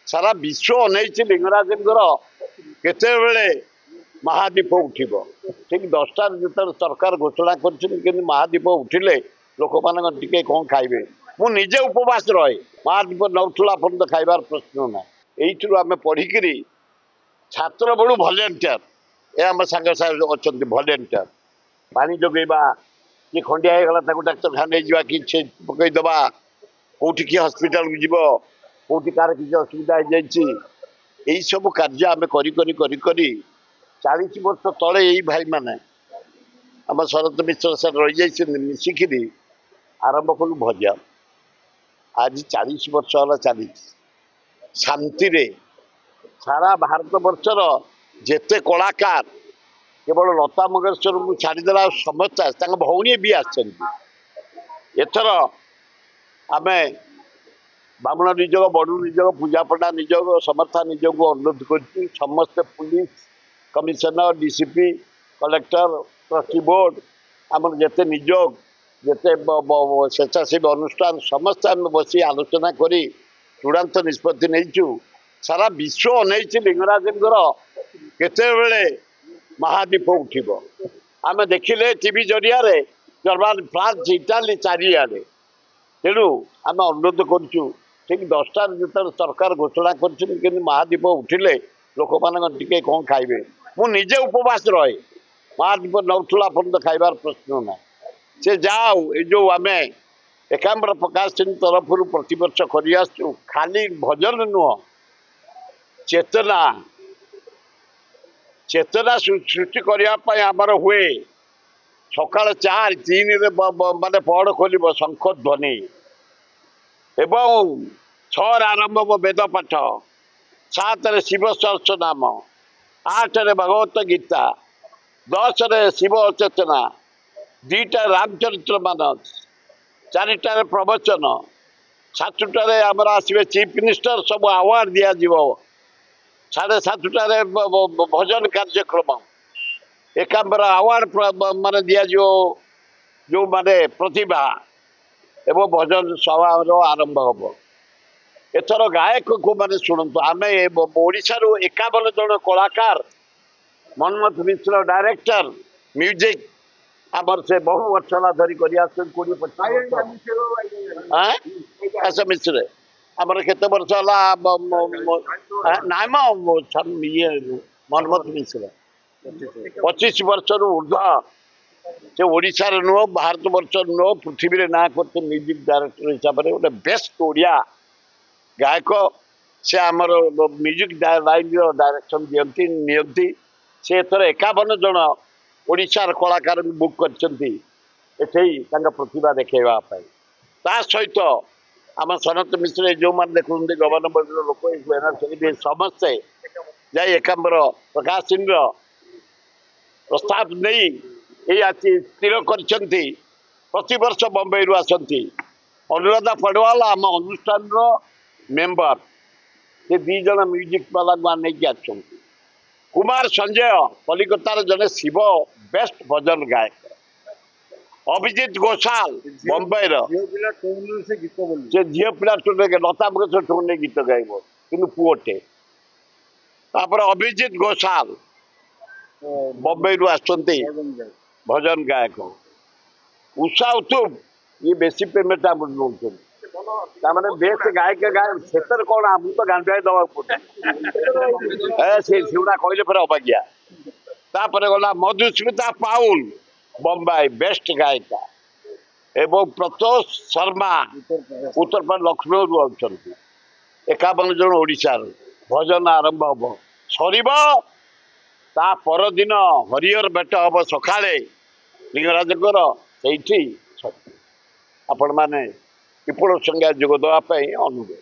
सारा विश्व अनैछि लिंगराजंकर केतेबेले महादीप उठिब ठीक 10टार जो सरकार घोषणा कर महादीप उठिले लोक मान टे कौन खाइबे मु निजे उपवास रहे महादीप नौठला पर्यंत खाइबार प्रश्न ना यू आम पढ़ी छात्र बड़ू भलेंटियर ये आम सांग अच्छा भलेंटियर पानी जोगेबा कि खंडिया होगा डाक्तरखाना नहीं जावा कि पकईदबा कौटी किए हस्पिटाल को जीव कौटी कार किसी असुविधा हो जाए सब कार्य आम करी 40 वर्ष तले यही भाई मैंने आम शरद मिश्र सर रही मिसिकी आरंभ कलु भजन आज 40 वर्ष है चली शांति रे सारा भारत वर्षर जेते कलाकार केवल लता मंगेशकर को छाड़देला समस्त भौणी भी आथर आम बामण निजोग बड़ू निजोग पूजापटा निजोग समर्था निजोग अनुरोध कर समस्त police commissioner DCP collector trustee board आम जिते निजोग जिते स्वेच्छासेवी अनुष्ठान समस्त आम बस आलोचना कर चूड़ांत निष्पत्ति नहीं सारा विश्व अनैछि लिंगराजंकर केतेबेले महादीप उठिब आम देखिले टीवी जरिया जर्मान फ्रांस इटाली चारिआडे तेणु आम अनुरोध करूँ ठीक 10टार जो सरकार घोषणा कर महादीप उठिले लोक मान टे कौन खाइबे मु निजे उपवास रहे महादीप नौठला पर्यंत खाइबार प्रश्न ना से जाओ ये जो आम एकाम्र प्रकाश सिंह तरफ प्रतिवर्ष कर खाली भजन नुह चेतना चेतना सृष्टि करने आमर हुए सकाल 4:03 माने पहड़ खोल शंख ध्वनि एवं 6 आरंभ वेद पाठ 7 शिव सहस्र नाम 8 भगवत गीता 10 शिव चेतना 2 रामचरित्र मानस 4 प्रवचन 7 आमर आसवे चीफ मिनिस्टर सब अवार्ड दिज्व 7:30 भजन कार्यक्रम एकाम्बर अवार्ड मान दिज्व जो माने प्रतिभा एवं भजन सभा आरंभ हम एथर गायक को माने शुणु आम ओडिशा 51 जन कलाकार मनमथ मिश्र डायरेक्टर म्यूजिक आमर से बहु वर्ष धरी कर मिश्र आमर केते वर्ष नाम ये मनमथ मिश्र 25 वर्ष ऊर्ध्व से ओडिशा नुह भारत वर्ष नुह पृथ्वी ना करते म्यूजिक डायरेक्टर हिसाब से गोटे बेस्ट ओडिया गायक से आमर म्यूजिक लाइन डायरेक्शन दिखती नियंती से एथर 51 जन ओडिशार कलाकार बुक कर प्रतिभा देखापी ता सहित आम सनत मिश्र जो मैंने देखते गवर्नमेंट लोक समस्ते जाए एकाम्बर प्रकाश सिंह प्रस्ताव नहीं ये आज स्थिर कर प्रतिवर्ष बम्बई रु आसती अनुराधा पड़वाल आम अनुष्ठान मेंबर से 2 जन म्यूजिक वाला को कुमार संजय कलिकतार जने शिव बेस्ट भजन गायक अभिजीत घोषाल बम्बई से झील पिला लता मंगेशकर टोन गीत गाइब कि पुओटे अभिजीत घोषाल बम्बई रु आसती भजन गायक उषा उत्तुप ये बेसी पेमेंट आम नौ बेस्ट गायक गायक से कौन आम तो गांधी दवा सेगुड़ा कहले फिर अबाज्ञा गला मधुस्मिता पाउल बम्बई बेस्ट गायिका एवं प्रतोष शर्मा उत्तर प्रदेश लक्ष्मौ रु 51 जन ओडिशा भजन आरंभ हम सर परदिन हरिहर बेट हम सका लिंगराजंकर से आपण मैंने विपुल संज्ञा जोगदेवाई अनुरोध।